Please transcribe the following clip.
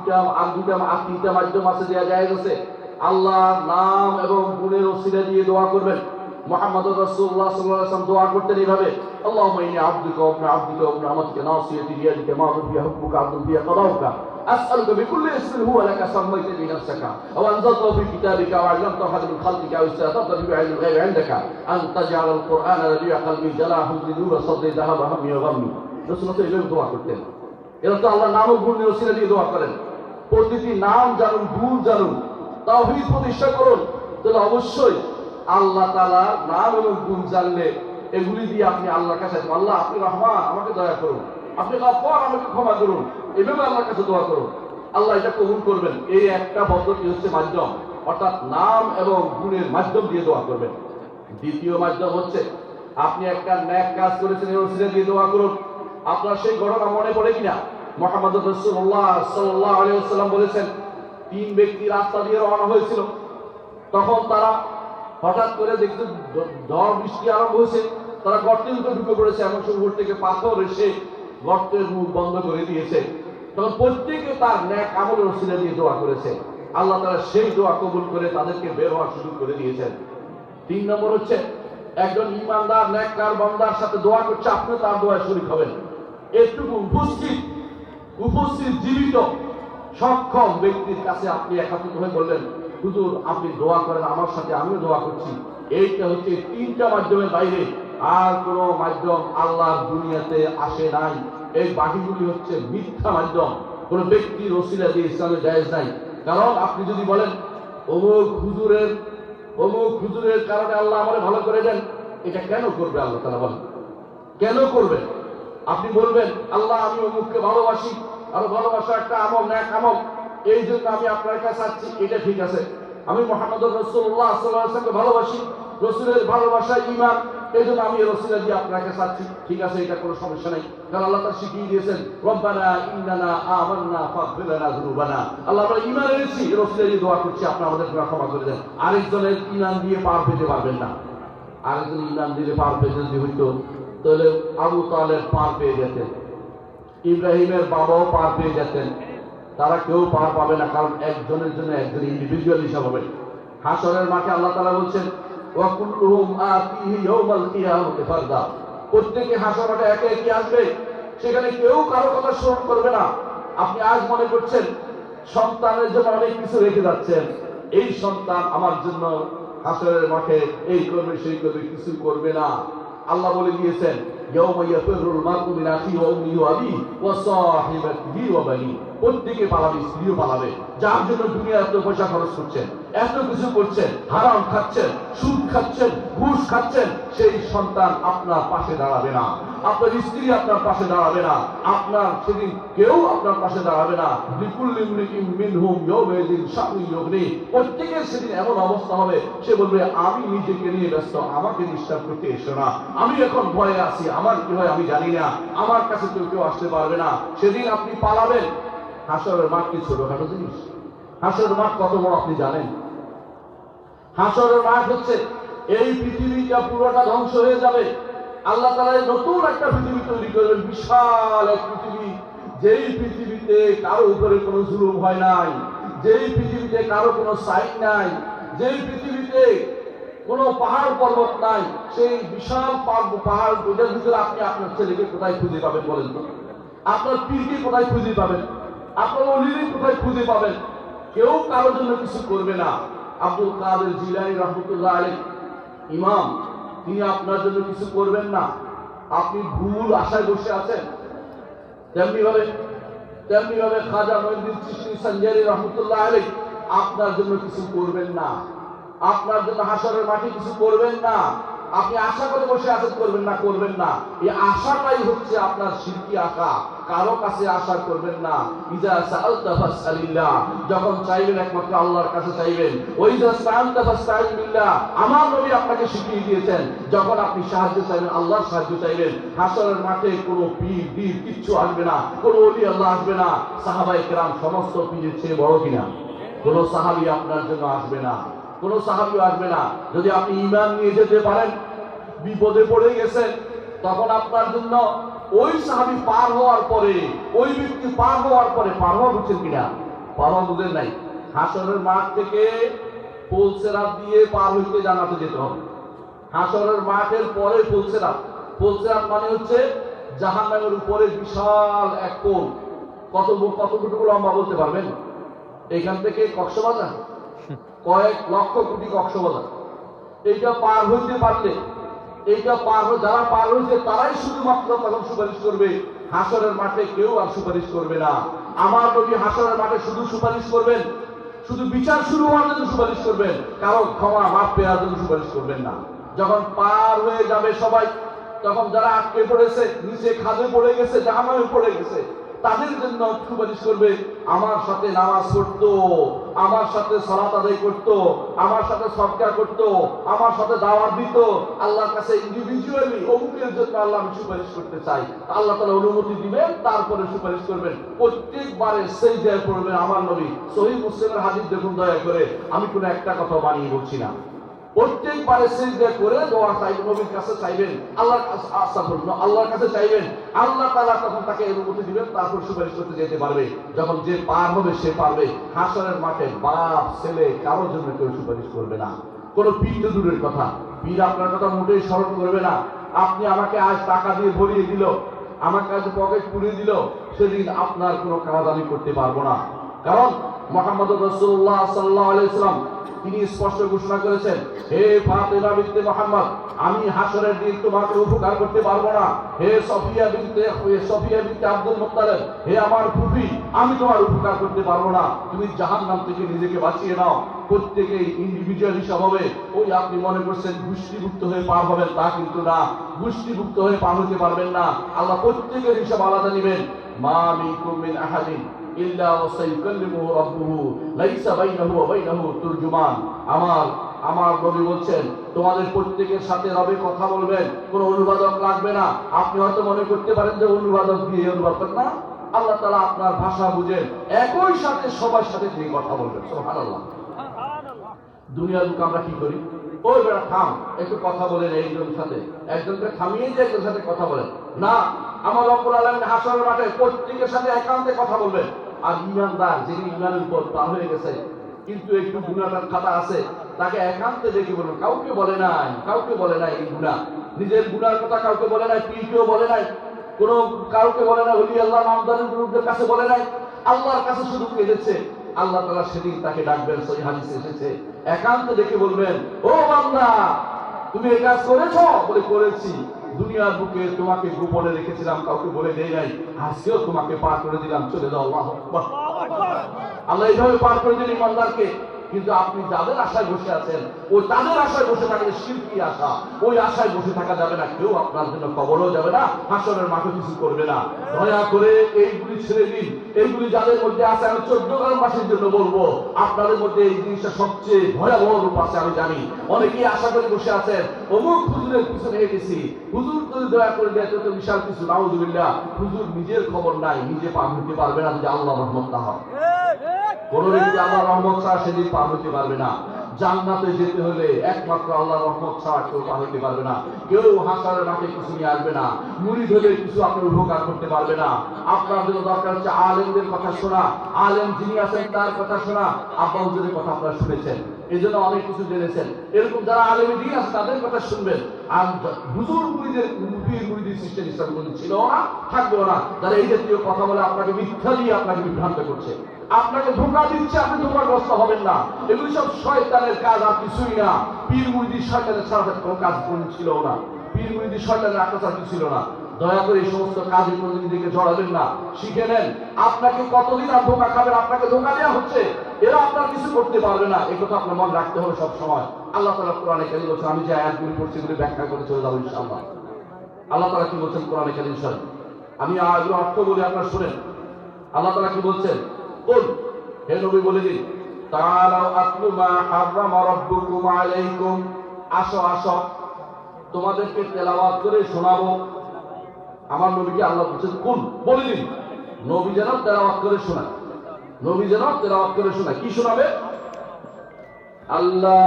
তিনটা মাধ্যম আছে, দেওয়া যায় আছে। আল্লাহর নাম এবং গুণের ওসিলা দিয়ে দোয়া করবেন। মুহাম্মদুর রাসূলুল্লাহ সাল্লাল্লাহু আলাইহি ওয়াসাল্লাম দোয়া করতেন এইভাবে, আল্লাহুম্মা ইন্নী আবদুকা ওয়া ইবনু আবদিকা ওয়া ইবনু আমাতিকা নাসিয়াতি বিয়াদিকা মাযুন ফিহা হুকমুকা আদলুন ফিহা কাদাউকা আসআলুকা বিকুল্লি ইসমিন হুয়া লাকা সাম্মাইতা বিহি নাফসাকা আও আনজালতাহু ফি কিতাবিকা আও আল্লামতাহু আহাদান মিন খালকিকা আও ইসতা'তারতা বিহি ইলমিল গায়বি 'ইনদাকা আন তাজআলাল কুরআনা রাবি'a কলবি জালা'a হুজনি নূরা সাদরি যাহাবা হাম্মি ওয়া গাম্মি। রাসূলুল্লাহ এইভাবে দোয়া করতেন। এরা তো আল্লাহর নাম ও গুণের ওসিলা দিয়ে দোয়া করেন। প্রতিটি নাম জানুন, গুণ জানুন, তাওহীদ প্রতিষ্ঠা করুন। তাহলে অবশ্যই আল্লাহ তাআলার নাম এবং গুণ জানলে এগুলি দিয়ে আপনি আল্লাহর কাছে, আল্লাহ আপনি রহমান, আমাকে দয়া করুন, আপনি গফফার, আমাকে ক্ষমা করুন, এভাবে আল্লাহর কাছে দোয়া করুন। আল্লাহ এটা কবুল করবেন। এই একটা পদ্ধতি হচ্ছে মাধ্যম, অর্থাৎ নাম এবং গুণের মাধ্যম দিয়ে দোয়া করবেন। দ্বিতীয় মাধ্যম হচ্ছে আপনি একটা নেক কাজ করেছেন, এই ওসিলা দিয়ে দোয়া করুন। আপনার সেই ঘটনা মনে পড়ে কিনা? মুহাম্মদুর রাসূলুল্লাহ সাল্লাল্লাহু আলাইহি ওয়াসাল্লাম বলেছেন, তিন ব্যক্তি রাস্তা দিয়ে রওনা হয়েছিল। তখন তারা হঠাৎ করে দেখতে ঝড় বৃষ্টি আরম্ভ হয়েছে। তারা গর্তের ভিতরে ঢুকে পড়েছে, এমন সময় উপর থেকে পাথর এসে গর্তের মুখ বন্ধ করে দিয়েছে। তখন প্রত্যেকে তার নেক আমলের ওসিলা দিয়ে দোয়া করেছে। আল্লাহ তাআলা সেই দোয়া কবুল করে তাদেরকে বের হওয়ার সুযোগ করে দিয়েছেন। তিন নম্বর হচ্ছে একজন ঈমানদার নেককার বান্দার সাথে দোয়া করছে, আপনি তার দোয়ায় শরীক হবেন। এটুকু উপস্থিত জীবিত সক্ষম ব্যক্তির কাছে আপনি একত্রিত হয়ে বললেন, হুজুর আপনি দোয়া করেন আমার সাথে, আমিও দোয়া করছি। এইটা হচ্ছে তিনটা মাধ্যমের বাইরে আর কোন মাধ্যম আল্লাহর দুনিয়াতে আসে নাই। এই বাকিগুলি হচ্ছে মিথ্যা মাধ্যম। কোন ব্যক্তির ওসিলা দিয়ে ইসলামে জায়েজ নাই। কারণ আপনি যদি বলেন অমুক হুজুরের কারণে আল্লাহ আমারে ভালো করে দেন, এটা কেন করবে আল্লাহ তাআলা বলেন? কেন করবেন? আপনি বলবেন আল্লাহ আমি অমুককে ভালোবাসি, আর ভালোবাসা একটা আমল, নেক আমল, এই জন্য আমি আপনার কাছে আসছি, এটা ঠিক আছে। আমি মুহাম্মদুর রাসূলুল্লাহ সাল্লাল্লাহু আলাইহি ওয়াসাল্লামকে ভালোবাসি, রাসূলের ভালোবাসা ঈমান, এই জন্য আমি রাসূলের দিয়ে আপনার কাছে আসছি, ঠিক আছে, এটা কোনো সমস্যা নেই। কারণ আল্লাহ তাআলা শিখিয়ে দিয়েছেন, রব্বানা ইন্নানা আমান্না ফাগফির লানা যুনুবানা। আল্লাহ আমরা ঈমান এনেছি, রাসূলের দিয়ে দোয়া করছি, আপনি আমাদের গুনাহ ক্ষমা করে দেন। আরেকজনের ঈমান দিয়ে পার পেতে পারবেন না। আরেকজন ঈমান দিয়ে পার পেতে যদি হইতো তাহলে আবু তালেব পার পেয়ে যেতেন, ইব্রাহিমের বাবাও পার পেয়ে যেতেন। তারা কেউ পার পাবে না, কারণ একজনের জন্য একজন ইন্ডিভিজুয়াল হিসাব হবে। হাশরের মাঠে আল্লাহ তাআলা বলছেন, ওয়া কুল্লুহুম আতিহি ইয়াওমাল কিয়ামাতি ফারদা। প্রত্যেকে হাশর মাঠে একে একে আসবে, সেখানে কেউ কারো কথা স্মরণ করবে না। আপনি আজ মনে করছেন সন্তানের জন্য অনেক কিছু রেখে যাচ্ছেন, এই সন্তান আমার জন্য হাশরের মাঠে এই করবে সেই করবে, কিছু করবে না। আল্লাহ বলে দিয়েছেন, ইয়াউমা ইয়াফিরুল মারউ মিন আখিহি ওয়া উম্মিহি ওয়া আবিহি ওয়া সাহিবাতিহি ওয়া বানিহি। প্রত্যেকে পালাবে, স্ত্রীও পালাবে। যার জন্য দুনিয়া এত পয়সা খরচ করছেন, এত কিছু করছেন, হারাম খাচ্ছেন, সুদ খাচ্ছেন, ঘুষ খাচ্ছেন, সেই সন্তান আপনার পাশে দাঁড়াবে না, আপনার স্ত্রী আপনার পাশে দাঁড়াবে না, আপনার সেদিন কেউ আপনার পাশে দাঁড়াবে না। লিকুল্লি ইমরিইন মিনহুম ইয়াওমাইযিন শা'নুন ইউগনি। প্রত্যেকের সেদিন এমন অবস্থা হবে, সে বলবে আমি নিজেকে নিয়ে ব্যস্ত, আমাকে ডিস্টার্ব করতে এসো না, আমি এখন ভয়ে আছি, আমার কি হয় আমি জানি না, আমার কাছে কেউ আসতে পারবে না। সেদিন আপনি পালাবেন। হাশরের মাঠ কি ছোটখাটো জিনিস? হাশরের মাঠ কত বড় আপনি জানেন? হাশরের মাঠ হচ্ছে এই পৃথিবীটা পুরোটা ধ্বংস হয়ে যাবে। আল্লাহ তাআলা নতুন একটা পৃথিবী তৈরি করবেন, বিশাল এক পৃথিবী, যেই পৃথিবীতে কারো উপরে কোনো জুলুম হয় নাই, যেই পৃথিবীতে কারো কোনো সাইন নাই, যেই পৃথিবীতে কোনো পাহাড় পর্বত নাই। সেই বিশাল পাহাড় ভিতরে আপনি আপনার ছেলেকে কোথায় খুঁজে পাবেন বলেন তো? আপনার পীরকে কোথায় খুঁজে পাবেন? আপনার ওলিকে কোথায় খুঁজে পাবেন? কেউ কারোর জন্য কিছু করবে না। আব্দুল কাদের জিলানী রাহমাতুল্লাহ আলাইহি ইমাম, তিনি আপনার জন্য কিছু করবেন না। আপনি ভুল আশায় বসে আছেন। তেমনি ভাবে খাজা মঈনুদ্দিন চিশতি সঞ্জারি রাহমাতুল্লাহ আলাইহি আপনার জন্য কিছু করবেন না। আপনার জন্য হাশরের মাঠে কিছু করবেন না। আপনি আশা করে বসে আছেন, করবেন না। এই আশাটাই হচ্ছে আপনার শিরকি আশা। কারো কাছে আশা করবেন না। ইজা সাআলতা ফাসআলিল্লাহ, যখন চাইবেন একমাত্র আল্লাহর কাছে চাইবেন। ওইজা সাআলতা ফাসতাইন বিল্লাহ, আমার নবী আপনাকে শিখিয়ে দিয়েছেন, যখন আপনি সাহায্য চাইবেন আল্লাহর সাহায্য চাইবেন। হাশরের মাঠে কোনো পীর দ্বীর কিচ্ছু আসবে না, কোনো ওলি আল্লাহ আসবে না। সাহাবায়ে কেরাম সমস্ত পীরের চেয়ে বড় কিনা? কোনো সাহাবী আপনার জন্য আসবে না, কোনো সাহাবীও আসবে না। যদি আপনি ঈমান নিয়ে যেতে পারেন, বিপদে পড়ে গেছেন, তখন আপনার জন্য ওই সাহাবী পার হওয়ার পরে, ওই ব্যক্তি পার হওয়ার পরে, পার হওয়া বুঝছেন কিনা, পারো বুঝেন নাই, হাসরের মাঠ থেকে পুলসেরাত দিয়ে পার হইতে জান্নাতে যেতে হবে। হাসরের মাঠের পরে পুলসেরাত। পুলসেরাত মানে হচ্ছে জাহান্নামের উপরে বিশাল এক পোল। কতটুকু লম্বা বলতে পারবেন? এখান থেকে কক্সবাজার, কয়েক লক্ষ কোটি কক্সবাজার। এইটা পার হইতে পারলে, যারা পার হয়েছে তারাই শুধুমাত্র তখন সুপারিশ করবে। হাসরের মাঠে কেউ আর সুপারিশ করবে না। আমার নবী হাসরের মাঠে শুধু সুপারিশ করবেন, শুধু বিচার শুরু হওয়ার জন্য সুপারিশ করবেন, কারো ক্ষমা মাফ পেয়ার জন্য সুপারিশ করবেন না। যখন পার হয়ে যাবে সবাই, তখন যারা আটকে পড়েছে, নিচে খাদে পড়ে গেছে, জাহান্নামে পড়ে গেছে, তাদের জন্য সুপারিশ করবে, আমার সাথে নামাজ পড়তো, আমার সাথে সালাত আদায় করতো, আমার সাথে সদকা করতো, আমার সাথে দাওয়াত দিত, আল্লাহর কাছে ইন্ডিভিজুয়ালি অমুকের জন্য আল্লাহ আমি সুপারিশ করতে চাই। আল্লাহ তাআলা অনুমতি দিবেন, তারপরে সুপারিশ করবেন। প্রত্যেকবারে সিজদায় পড়বেন আমার নবী। সহিহ মুসলিমের হাদিস দেখুন দয়া করে, আমি কোনো একটা কথা বানিয়ে বলছি না। প্রত্যেকবারে সিজদা করে দোয়া চাইবেন, নবীর কাছে চাইবেন, আল্লাহর কাছে আল্লাহর কাছে চাইবেন। আল্লাহ তাআলা তখন তাকে অনুমতি দিবেন, তারপর সুপারিশ করতে যেতে পারবে। যখন যে পার হবে সে পারবে। হাসরের মাঠে বাপ ছেলে কারোর জন্য কেউ সুপারিশ করবে না। কোন পীর তো দূরের কথা, পীর আপনার কথা মোটেই স্মরণ করবে না। আপনি আমাকে আজ টাকা দিয়ে ভরিয়ে দিল, আমার কাছে পকেট পুড়িয়ে দিল, সেদিন আপনার কোনো কাজ আমি করতে পারবো না। কারণ মুহাম্মদ রাসূলুল্লাহ সাল্লাল্লাহু আলাইহি ওয়াসাল্লাম তিনি স্পষ্ট ঘোষণা করেছেন, হে ফাতেমা বিনতে মুহাম্মদ, আমি হাসরের দিন তোমাকে উপকার করতে পারবো না। হে সফিয়া বিনতে আব্দুল মুত্তালিব, হে আমার ফুফি, আমি তোমার উপকার করতে পারবো না। তুমি জাহান্নাম থেকে নিজেকে বাঁচিয়ে নাও। প্রত্যেকেই ইন্ডিভিজুয়াল হিসাব হবে। ওই আপনি মনে করছেন গোষ্ঠীভুক্ত হয়ে পার হবেন, তা কিন্তু না। গোষ্ঠীভুক্ত হয়ে পার হতে পারবেন না। আল্লাহ প্রত্যেকের হিসাব আলাদা নেবেন। মা মিনকুম মিন আহাদিন ইল্লা ওয়াসাইকাল্লিমুহু রাব্বুহু লাইসা বাইনাহু ওয়া বাইনাহু তুরজুমান। আমার নবী বলছেন, তোমাদের প্রত্যেকের সাথে রবে কথা বলবেন, কোনো অনুবাদক লাগবে না। আপনি হয়তো মনে করতে পারেন যে অনুবাদক দিয়ে অনুবাদ করেন না, আল্লাহ তাআলা আপনার ভাষা বুঝেন, একই সাথে সবার সাথে তিনি কথা বলবেন। সুবহানাল্লাহ। দুনিয়ার লোক আমরা কি করি, ওই বেটা থাম, একটু কথা বলেন একজনের সাথে, একজনকে থামিয়ে যে একজনের সাথে কথা বলেন না। আমার রব্বুল আলামিন হাসরের মাঠে প্রত্যেকের সাথে একান্তে কথা বলবেন। আর ইমানদার, যিনি ইমানের উপর পার হয়ে গেছে কিন্তু একটু গুনাহর খাতা আছে, তাকে একান্তে দেখে বলুন। কাউকে বলে নাই এই গুনাহ, নিজের গুনার কথা কাউকে বলে নাই, পীরকেও বলে নাই, কোনো কাউকে বলে নাই, ওলি আল্লাহ নামদারের লোকদের কাছে বলে নাই, আল্লাহর কাছে শুধু কেঁদেছে। আল্লাহ তাআলা সেদিন তাকে ডাকবেন, সহিহ হাদিসে এসেছে, একান্তে দেখে বলবেন, ও বান্দা, তুমি এই কাজ করেছো? বলে করেছি। দুনিয়ার বুকে তোমাকে গোপনে রেখেছিলাম, কাউকে বলে দেই নাই, আজকেও তোমাকে পার করে দিলাম, চলে যাও। আল্লাহু আকবার। আল্লাহ এইভাবে পার করে দিলেন ইমানদারকে। কিন্তু আপনি যাদের আশায় বসে আছেন, ওই তাদের আশায় বসে থাকলে শিরকি আশা, ওই আশায় বসে থাকা যাবে না। কেউ আপনার জন্য কবরও যাবে না, হাসরের মাঠে কিছু করবে না। দয়া করে এইগুলি ছেড়ে দিন। এইগুলি যাদের মধ্যে আছে, আমি 14 মাসের জন্য বলবো, আপনাদের মধ্যে এই জিনিসটা সবচেয়ে ভয়াবহ রূপ আছে। আমি জানি অনেকেই আশা করে বসে আছেন, অমুক হুজুরের পিছনে হেঁটেছি, হুজুর যদি দয়া করে দেয় তো বিশাল কিছু, নাউজুবিল্লাহ। হুজুর নিজের খবর নাই, নিজে পার হতে পারবে না যদি আল্লাহ রহমত না হয়। কোন ব্যক্তি আল্লাহ রহমত ছাড়া সেদিন পার হতে পারবে না। জান্নাতে যেতে হলে একমাত্র আল্লাহর রহমত ছাড়া কেউ পার হতে পারবে না। কেউ হাসরের মাঠে কিছু নিয়ে আসবে না, মুড়ি ধরে কিছু আপনার উপকার করতে পারবে না। আপনার জন্য দরকার হচ্ছে আলেমদের কথা শোনা, আলেম যিনি আছেন তার কথা শোনা। আব্বা হুজুরের কথা আপনারা শুনেছেন, এই জন্য অনেক কিছু জেনেছেন। এরকম যারা আলেমে দিন আছে তাদের কথা শুনবেন। আর হুজুর মুড়িদের সিস্টেম ইসলাম ছিল না, থাকবেও না। যারা এই জাতীয় কথা বলে আপনাকে মিথ্যা দিয়ে আপনাকে বিভ্রান্ত করছে, আপনাকে ধোঁকা দিচ্ছে, আপনি ধোঁকাগ্রস্ত হবেন না। এগুলি সব শয়তানের কাজ, আর কিছুই না। পীর মুরিদি শয়তানের ছাড়া কোনো কাজ ছিল না, পীর মুরিদি শয়তানের আত্মচার কিছু ছিল না। দয়া করে এই সমস্ত কাজে প্রতিনিধিকে জড়াবেন না, শিখে নেন। আপনাকে কতদিন আর ধোঁকা খাবেন, আপনাকে ধোঁকা দেওয়া হচ্ছে, এরা আপনার কিছু করতে পারবে না। এই কথা আপনার মনে রাখতে হবে সব সময়। আল্লাহ তাআলা কোরআনে কারীম বলছেন, আমি যে আয়াতগুলি পড়ছি এগুলি ব্যাখ্যা করে চলে যাবো ইনশাআল্লাহ। আল্লাহ তাআলা কি বলছেন কোরআনে কারীম শরীফ, আমি আয়াতগুলো অর্থ বলি, আপনারা শুনেন। আল্লাহ তাআলা কি বলছেন, কুল, হে নবী বলে দিন, তাআলাউ আতলু মা হারামা রাব্বুকুম আলাইকুম, আসো আসো তোমাদেরকে তেলাওয়াত করে শোনাবো। আমার নবীকে আল্লাহ বলছেন কুল, বলে দিন, নবী যেন তেলাওয়াত করে শোনায়, নবী যেন তেলাওয়াত করে শোনায়। কি শোনাবে? আল্লাহ